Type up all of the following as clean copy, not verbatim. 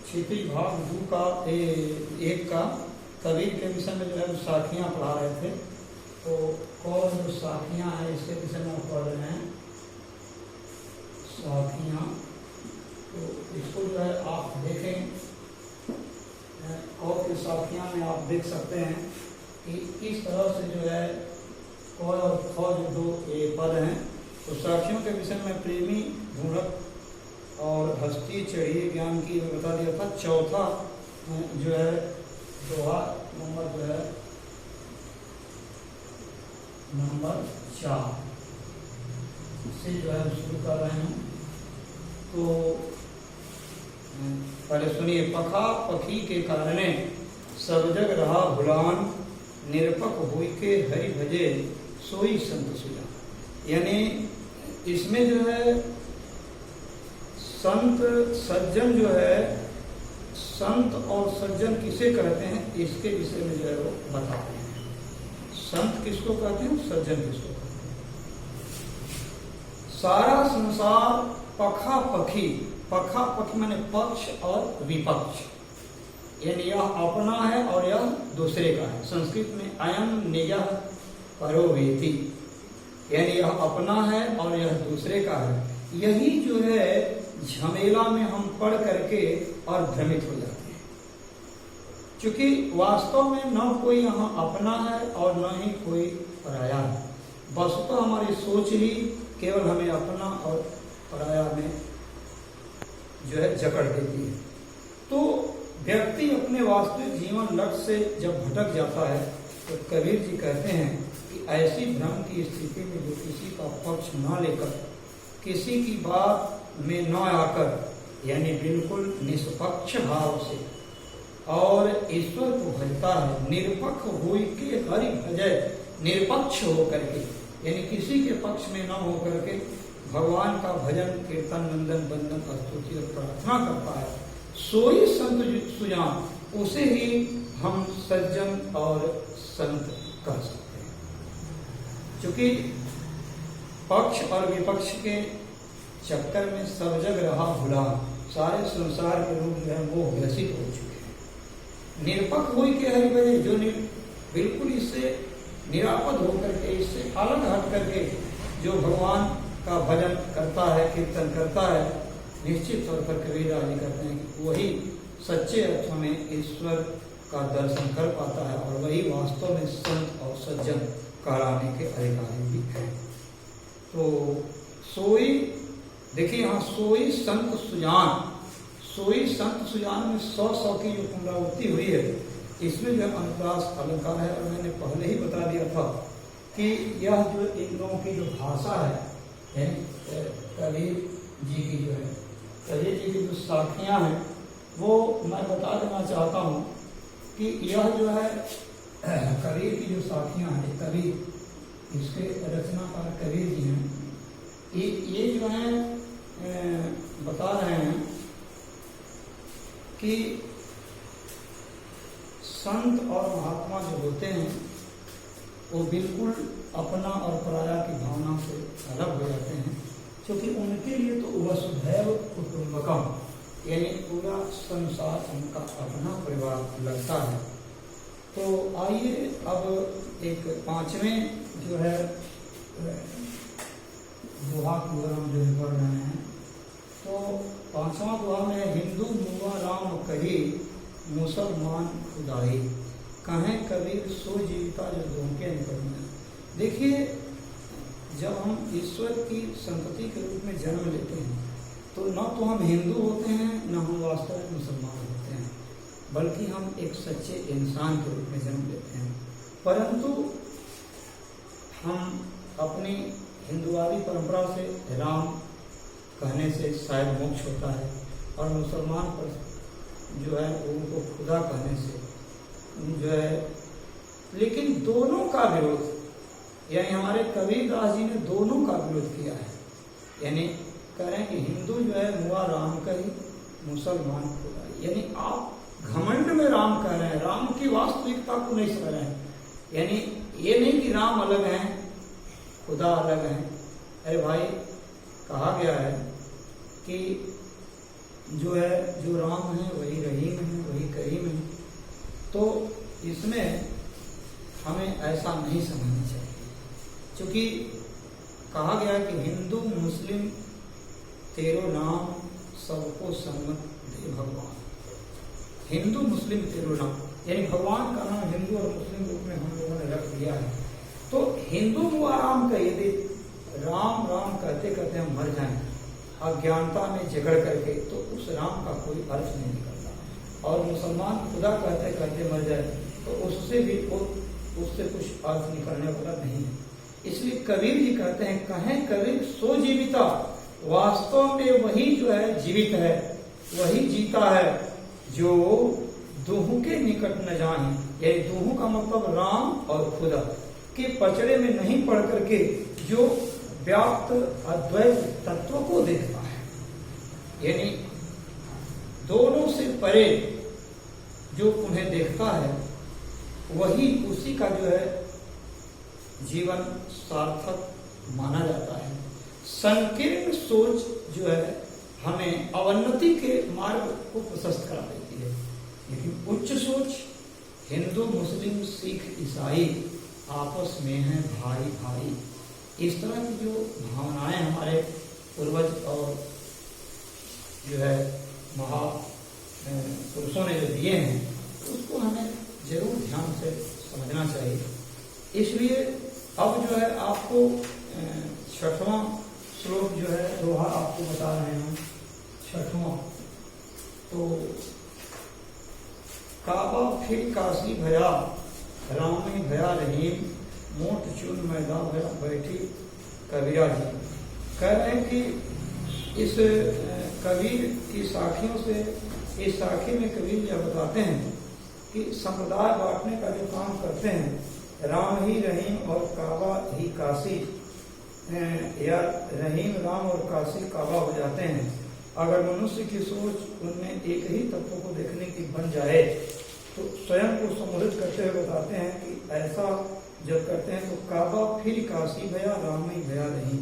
क्षितिज भाग 2 का 1 का कबीर के विषय में जो है साखियाँ पढ़ा रहे थे। तो कौन जो साखियाँ हैं इसके विषय में पढ़ रहे हैं साखियाँ। तो इसको जो है आप देखें और की साखियाँ में आप देख सकते हैं कि इस तरह से जो है क और ख जो 2 पद हैं। तो साखियों के विषय में प्रेमी ढूंढक और हस्ती चढ़िए ज्ञान की बता दिया था। चौथा जो है दोहा नंबर जो है नंबर 4 से जो है शुरू कर रहे हैं। तो पहले सुनिए। पखा पखी के कारणे सब जग रहा भुलान, निरपक हुई के हरि भजे सोई संत सुजान। यानी इसमें जो है संत सज्जन जो है, संत और सज्जन किसे कहते हैं इसके विषय में जो है वो बताते हैं। संत किसको कहते हैं, सज्जन किसको कहते हैं। सारा संसार पखा पखी, पखा पखी माने पक्ष और विपक्ष, यानी यह अपना है और यह दूसरे का है। संस्कृत में अयम निजः परो वेति, यानी यह अपना है और यह दूसरे का है। यही जो है झमेला में हम पढ़ करके और भ्रमित हो जाते हैं, क्योंकि वास्तव में न कोई यहाँ अपना है और न ही कोई पराया है। वस्तुतः हमारी सोच ही केवल हमें अपना और पराया में जो है जकड़ देती है। तो व्यक्ति अपने वास्तविक जीवन लक्ष्य से जब भटक जाता है तो कबीर जी कहते हैं कि ऐसी भ्रम की स्थिति में जो किसी का पक्ष न लेकर, किसी की बात में न आकर, यानी बिल्कुल निष्पक्ष भाव से और ईश्वर को भजता है, निरपक्ष हुई के हरि भजय, निरपक्ष होकर के, यानी किसी के पक्ष में न होकर के भगवान का भजन कीर्तन नंदन बंदन स्तुति और प्रार्थना करता है, सोई संत सुजान, उसे ही हम सज्जन और संत कह सकते हैं। क्योंकि पक्ष और विपक्ष के चक्कर में सब जग रहा भुला, सारे संसार के लोग जो है वो ग्रसित हो चुके हैं। निरपक्ष हुई के हरि भजे, जो बिल्कुल इससे निरापद होकर के, इससे अलग हट करके जो भगवान का भजन करता है, कीर्तन करता है, निश्चित तौर पर कबीर जी कहते हैं कि वही सच्चे अर्थों में ईश्वर का दर्शन कर पाता है और वही वास्तव में संत और सज्जन कहलाने के अधिकारी भी है। तो सोई, देखिए यहाँ सोई संत सुजान, सोई संत सुजान में 100 की जो पुनरावृत्ति हुई है, इसमें जो अनुप्रास अलंकार है। और मैंने पहले ही बता दिया था कि यह जो इन लोगों की जो भाषा है कबीर जी की जो है, कबीर जी की जो साखियाँ हैं वो मैं बता देना चाहता हूँ कि यह जो है कबीर की जो साखियाँ हैं, कबीर इसके रचनाकार कबीर जी हैं। ये जो है बता रहे हैं कि संत और महात्मा जो होते हैं वो बिल्कुल अपना और पराया की भावना से अलग हो जाते हैं, क्योंकि उनके लिए तो वसुधैव कुटुंबकम, यानी पूरा संसार उनका अपना परिवार लगता है। तो आइए अब एक 5वें जो है दोहा की ओर हम जो पढ़ रहे हैं। तो 5वां दोहा में हिंदू मुआ राम कही, मुसलमान खुदाई, कहें कबीर सो जीविता जो धोखे निकल में। देखिए, जब हम ईश्वर की संतति के रूप में जन्म लेते हैं तो न तो हम हिंदू होते हैं, न हम वास्तव में मुसलमान होते हैं, बल्कि हम एक सच्चे इंसान के रूप में जन्म लेते हैं। परंतु हम अपनी हिंदुवादी परंपरा से राम कहने से शायद मोक्ष होता है, और मुसलमान पर जो है उनको खुदा कहने से जो है, लेकिन दोनों का विरोध, यानी हमारे कबीरदास जी ने दोनों का विरोध किया है। यानी कह रहे हैं कि हिंदू जो है मुआ राम का ही, मुसलमान खुदा। यानी आप घमंड में राम कह रहे हैं, राम की वास्तविकता को नहीं समझ रहे हैं। यानी ये नहीं कि राम अलग हैं खुदा अलग हैं। अरे भाई, कहा गया है कि जो है, जो राम है वही रहीम है, वही करीम है। तो इसमें हमें ऐसा नहीं समझना चाहिए, क्योंकि कहा गया कि हिंदू मुस्लिम तेरो नाम सबको सम्मत दे भगवान। हिंदू मुस्लिम तेरो नाम, यानी भगवान का नाम हिंदू और मुस्लिम रूप में हम लोगों ने रख दिया है। तो हिंदू हुआ राम का, यदि राम राम कहते कहते हम मर जाएं अज्ञानता में जकड़ करके, तो उस राम का कोई अर्थ नहीं निकलता। और मुसलमान खुदा कहते कहते मर जाए तो उससे भी उससे कुछ अर्थ निकलने वाला नहीं है। इसलिए कबीर जी कहते हैं, कहें कबीर सो जीविता, वास्तव में वही जो है जीवित है, वही जीता है जो दोहू के निकट न जाए। यानी दोहू का मतलब राम और खुदा के पचड़े में नहीं पड़ करके जो व्याप्त अद्वैत तत्व को देखता है, यानी दोनों से परे जो उन्हें देखता है, वही उसी का जो है जीवन सार्थक माना जाता है। संकीर्ण सोच जो है हमें अवन्नति के मार्ग को प्रशस्त करा देती है, लेकिन उच्च सोच हिंदू मुस्लिम सिख ईसाई आपस में है भाई भाई। इस तरह की जो भावनाएं हमारे पूर्वज और जो है महापुरुषों ने जो दिए हैं, उसको हमें जरूर ध्यान से समझना चाहिए। इसलिए अब जो है आपको छठवां श्लोक जो है दोहा आपको बता रहे हैं, छठवां। तो काबा फिर काशी भया, रामी भया रहीम, मोट चून मैदा भया बैठी कबीरा जी। कह रहे हैं कि इस कबीर की साखियों से, इस साखी में कबीर यह बताते हैं कि संप्रदाय बांटने का जो काम करते हैं, राम ही रहीम और काबा ही काशी, या रहीम राम और काशी काबा हो जाते हैं। अगर मनुष्य की सोच उनमें एक ही तत्व को देखने की बन जाए तो स्वयं को सम्मिलित करते हुए बताते हैं कि ऐसा जब करते हैं तो काबा फिर काशी भया, राम ही भया रहीम।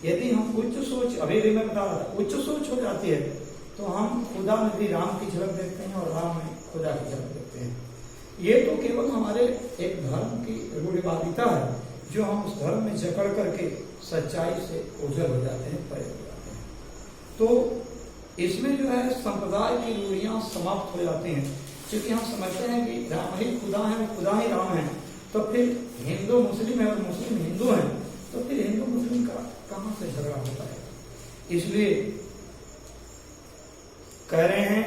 यदि हम उच्च सोच, अभी भी मैं बता रहा था, उच्च सोच हो जाती है तो हम खुदा में भी राम की झलक देखते हैं और राम में खुदा की झलक देखते हैं। ये तो केवल हमारे एक धर्म की रूढ़िवादिता है, जो हम उस धर्म में जकड़ करके सच्चाई से ओझल हो जाते हैं, परे हो जाते हैं। तो इसमें जो है संप्रदाय की रूढ़ियां समाप्त हो जाती हैं, क्योंकि हम समझते हैं कि राम ही खुदा है, खुदा ही राम है। तो फिर हिंदू मुस्लिम है और मुस्लिम हिंदू है, तो फिर हिंदू मुस्लिम का कहां से झगड़ा होता है। इसलिए कह रहे हैं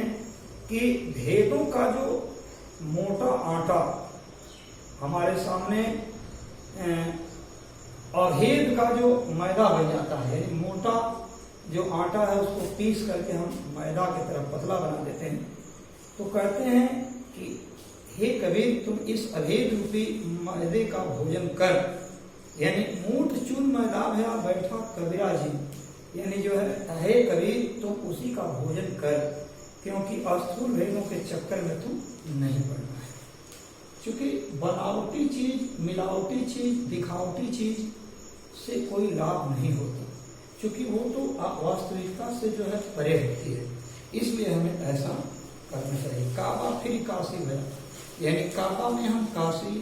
कि भेदों का जो मोटा आटा हमारे सामने, अभेद का जो मैदा बन जाता है, यानी मोटा जो आटा है उसको पीस करके हम मैदा की तरफ पतला बना देते हैं। तो कहते हैं कि हे कबीर, तुम इस अभेद रूपी मैदे का भोजन कर, यानी मूठ चून मैदा भया बैठा कबीरा जी, यानी जो है हे कबीर तुम उसी का भोजन कर, क्योंकि स्थूल भेदों के चक्कर में तुम नहीं पड़ना है। क्योंकि बनावटी चीज, मिलावटी चीज, दिखावटी चीज से कोई लाभ नहीं होता, क्योंकि वो तो वास्तविकता से जो है परे होती है। इसलिए हमें ऐसा करना चाहिए। काबा फिर काशी भया, यानी काबा में हम काशी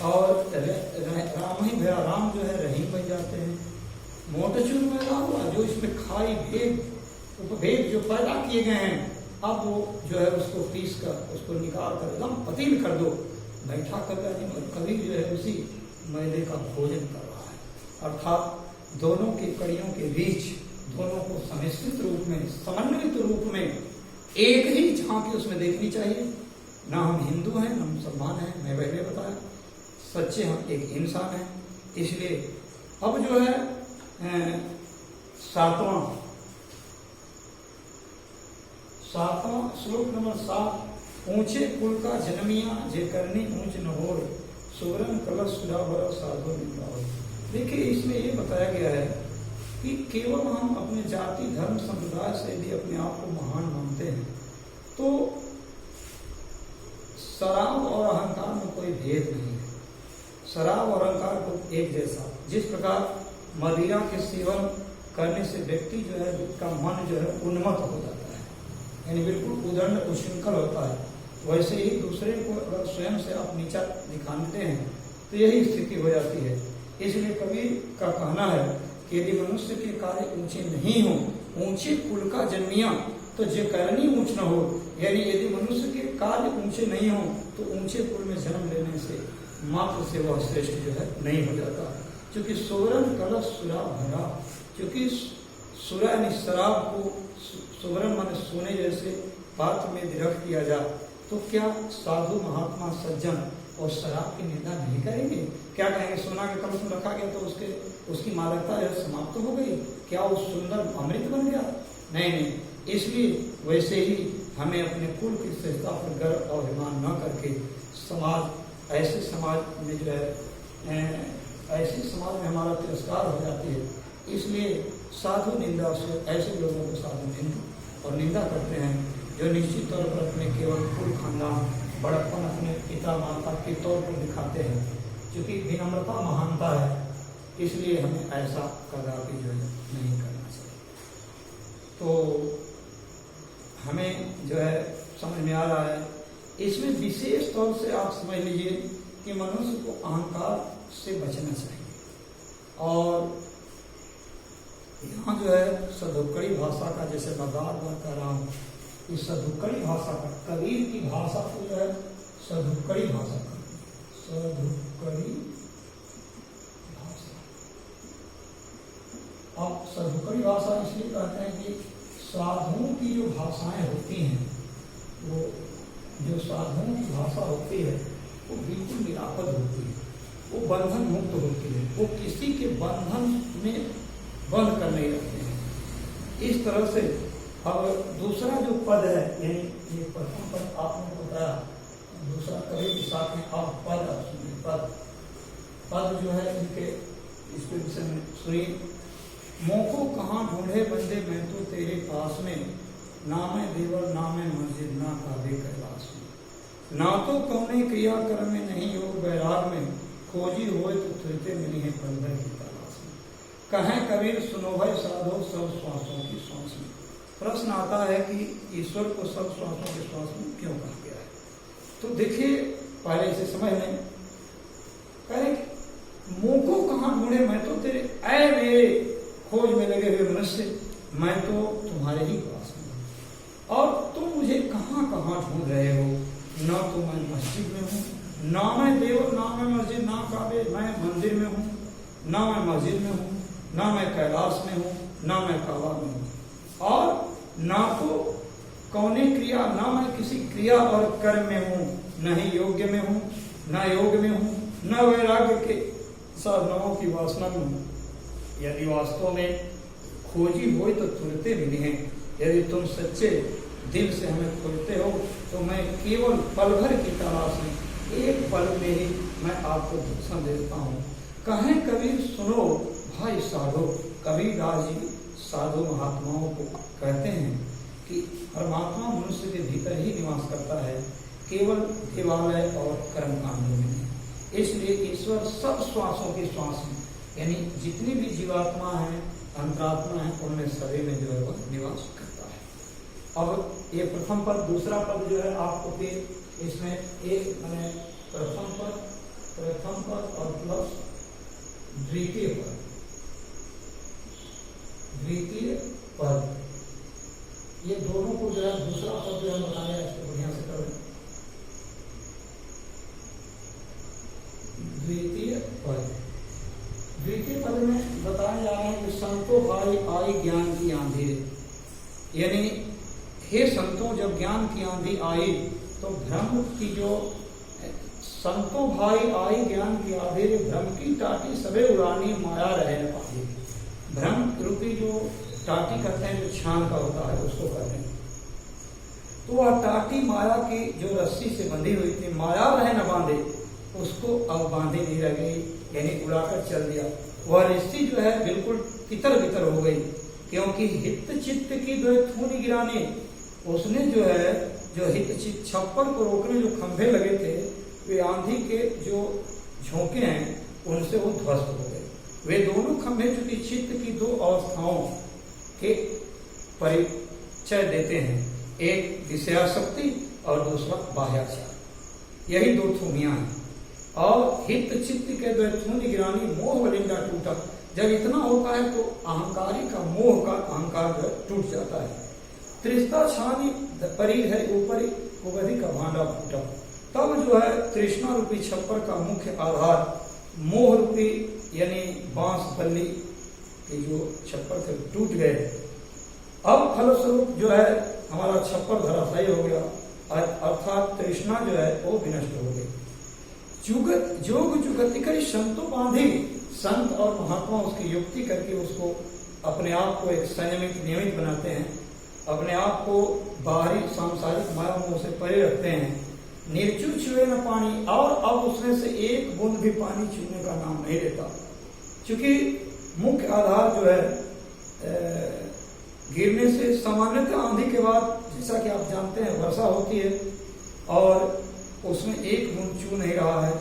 और राम ही भया, राम जो है रहीम बन जाते हैं। मोटचूर मैदा हुआ, जो इसमें खाई भेद उपभेद जो पैदा किए गए हैं, अब वो जो है उसको पीस कर, उसको निकाल कर एकदम पतील कर दो, बैठा कर कभी जो है उसी मैदे का भोजन कर रहा है। अर्थात दोनों की कड़ियों के बीच, दोनों को समिश्रित रूप में, समन्वित रूप में एक ही झांकी उसमें देखनी चाहिए। ना हम हिंदू हैं, ना मुसलमान हैं, मैं पहले बताया, सच्चे हम एक इंसान हैं। इसलिए अब जो है सातवां श्लोक नंबर 7, ऊंचे कुल का जन्मिया जे करनी ऊंच न हो, सुवर्ण कलश सुधा भरा साधु निकाल। देखिए इसमें ये बताया गया है कि केवल हम अपने जाति धर्म संप्रदाय से यदि अपने आप को महान मानते हैं तो शराब और अहंकार में कोई भेद नहीं है। शराब और अहंकार को एक जैसा, जिस प्रकार मदिरा के सेवन करने से व्यक्ति जो है, उसका मन जो है उन्मत्त हो जाता है, यानी बिल्कुल उदंड उच्छृंखल होता है, वैसे ही दूसरे को अगर स्वयं से आप नीचा दिखाते हैं तो यही स्थिति हो जाती है। इसलिए कबीर का कहना है कि यदि मनुष्य के कार्य ऊंचे नहीं हो, ऊंचे कुल का जन्मिया तो जे करनी ऊंच न हो, यानी यदि मनुष्य के कार्य ऊंचे नहीं हो तो ऊंचे कुल में जन्म लेने से मात्र से वह श्रेष्ठ जो है नहीं हो जाता। क्योंकि सोवरन कलश सुरा भरा, क्योंकि सुरा यानी शराब को सोवरन माने सोने जैसे पात्र में रख दिया जाए तो क्या साधु महात्मा सज्जन और शराब की निंदा नहीं करेंगे? क्या कहेंगे सोना के कलश में रखा गया तो उसकी मादकता समाप्त हो गई, क्या वो सुंदर अमृत बन गया? नहीं। इसलिए वैसे ही हमें अपने कुल की श्रेष्ठता पर गर्व और अभिमान न करके समाज ऐसे समाज में जो है ऐसे समाज में हमारा तिरस्कार हो जाती है। इसलिए साधु निंदा से ऐसे लोगों को साधु निंदा और निंदा करते हैं जो निश्चित तौर पर अपने केवल कुल खानदान बड़प्पन अपने पिता माता के तौर पर दिखाते हैं। क्योंकि विनम्रता महानता है, इसलिए हमें ऐसा कदापि जो है नहीं करना चाहिए। तो हमें जो है समझ में आ रहा है, इसमें विशेष तौर से आप समझ लीजिए कि मनुष्य को अहंकार से बचना चाहिए। और यहाँ जो है सदुक्कड़ी भाषा का, जैसे मैं बार कह रहा हूँ, इस सदुक्कड़ी भाषा का, कबीर की भाषा को जो है सदुक्कड़ी भाषा का, सदुक्कड़ी भाषा। अब सदुक्कड़ी भाषा इसलिए कहते हैं कि साधुओं की जो भाषाएं होती हैं, वो जो साधुओं की भाषा होती है वो बिल्कुल निरापद होती है, वो बंधन मुक्त होती है, वो किसी के बंधन में बंद कर नहीं रखते हैं। इस तरह से अब दूसरा जो पद है, यानी ये प्रथम पद आपने बताया, दूसरा कवि के साथ में आप पद पद जो है इनके इसके विषय में सुनिए। मोको कहाँ ढूंढे बंदे मैं तो तेरे पास में, ना मैं देवर ना मैं मस्जिद ना काबे कैलाश में, ना तो कौने क्रिया कर्म में नहीं योग वैराग में, खोजी होए तो तुरते मिली है पल भर की तलाश में। कहें कबीर सुनो भाई साधो सब श्वासों की श्वास में। प्रश्न आता है कि ईश्वर को सब श्वासों के श्वास में क्यों कहा गया है? तो देखिए पहले इसे समझ लें। कहे मुंह को कहाँ ढूंढे मैं तो तेरे, ऐ मेरे खोज में लगे हुए मनुष्य, मैं तो तुम्हारे ही पास हूँ और तुम मुझे कहाँ कहाँ ढूंढ रहे हो। न तो मैं मस्जिद में हूँ, ना मैं देव, ना मैं मस्जिद, ना काबे, मैं मंदिर में हूँ, ना मैं मस्जिद में हूँ, ना मैं कैलाश में हूँ, ना मैं काबा में हूँ, और ना तो कौने क्रिया, ना मैं किसी क्रिया और कर्म में हूँ, न ही योग्य में हूँ, न योग में हूँ, न वैराग्य के साधनाओं की वासना में हूँ। यदि वास्तव में खोजी हो तो तुरते मिले हैं। यदि तुम सच्चे दिल से हमें खोजते हो तो मैं केवल पल भर की तलाश में, एक पल में ही मैं आपको दर्शन देता हूँ। कहें कबीर सुनो भाई साधो। कबीरदास जी साधु महात्माओं को कहते हैं कि परमात्मा मनुष्य के भीतर ही निवास करता है, केवल देवालय और कर्मकांडों में नहीं। इसलिए ईश्वर सब श्वासों के श्वास में, यानी जितनी भी जीवात्मा है, अंतरात्मा है, उनमें सभी में जो है वह निवास करता है। अब ये प्रथम पद, दूसरा पद जो है आपको फिर इसमें एक मैंने प्रथम पद और प्लस द्वितीय पद, ये दोनों को जो है दूसरा पद जो है बताया इसको बढ़िया से करें। द्वितीय पद में बताया जा रहा है कि संतों भाई आई ज्ञान की आंधी, यानी हे संतों जब ज्ञान की आंधी आई तो भ्रम की जो, संतों भाई आई ज्ञान की आंधी, भ्रम की टाटी सबे उड़ानी माया रहे न पाई। भ्रम रूपी जो टाटी कहते हैं, जो छान का होता है उसको कहते हैं, तो वह टाटी माया की जो रस्सी से बंधी हुई थी, माया रहे न बांधे, उसको अब बांधी नहीं रह गई, यानी उड़ाकर चल दिया। वह रस्सी जो है बिल्कुल तितर बितर हो गई, क्योंकि हित चित्त की दो थूनी गिरानी, उसने जो है जो हित चित्त छप्पर को रोकने जो खंभे लगे थे, वे आंधी के जो झोंके हैं उनसे वो ध्वस्त हो गए। वे दोनों खंभे चूंकि चित्त की दो अवस्थाओं के परिचय देते हैं, एक विषयाशक्ति और दूसरा बाह्याचार, यही दो थूमियां हैं। और हित चित्त के द्वैथूनि गिरानी मोह वलिंदा टूटा, जब इतना होता है तो अहंकारी का मोह का अहंकार जो टूट जाता है। तृष्णा छानी परी है ऊपरी उगधि का भांडा फूटा, तब जो है तृष्णा रूपी छप्पर का मुख्य आधार मोह रूपी यानी बांस बल्ली के जो छप्पर थे टूट गए। अब फलस्वरूप जो है हमारा छप्पर धराशायी हो गया, अर्थात तृष्णा जो है वो विनष्ट हो गई। जुगत जोग जुगति करी संतों बांधी, संत और महात्मा उसकी युक्ति करके उसको अपने आप को एक संयमित नियमित बनाते हैं, अपने आप को बाहरी सांसारिक माया मोह से परे रखते हैं। निर्चु छुए न पानी, और अब उसमें से एक बूंद भी पानी छूने का नाम नहीं लेता, क्योंकि मुख्य आधार जो है गिरने से सामान्यतः आंधी के बाद जैसा कि आप जानते हैं वर्षा होती है और उसमें एक बूंद छू नहीं रहा है।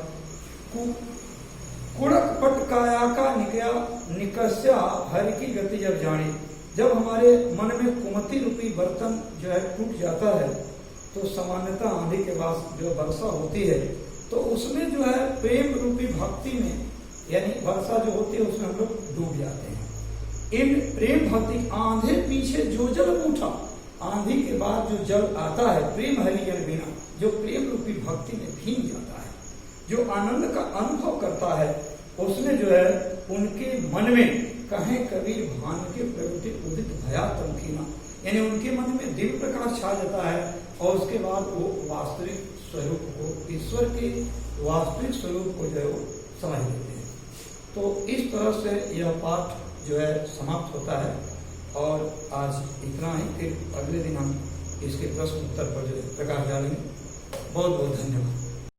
कुड़क पटकाया का निकस्या हर की गति जब जानी, जब हमारे मन में कुमति रूपी बर्तन जो है टूट जाता है तो सामान्यतः आंधी के बाद जो वर्षा होती है तो उसमें जो है प्रेम रूपी भक्ति में यानी वर्षा जो होती है उसमें हम लोग डूब जाते हैं। इन प्रेम भक्ति आंधे पीछे जो जल उठा, आंधी के बाद जो जल आता है प्रेम हरि जल बिना, जो प्रेम रूपी भक्ति में भीग जाता है, जो आनंद का अनुभव करता है, उसमें जो है उनके मन में कहें कबीर भान के प्रवृत्ति उदित भया तमकीना, यानी उनके मन में दिव्य प्रकाश छा जाता है और उसके बाद वो वास्तविक स्वरूप को, ईश्वर के वास्तविक स्वरूप को जो है वो समझ लेते हैं। तो इस तरह से यह पाठ जो है समाप्त होता है और आज इतना ही, फिर अगले दिन हम इसके प्रश्न उत्तर पर जो है प्रकाश डालेंगे। बहुत बहुत धन्यवाद।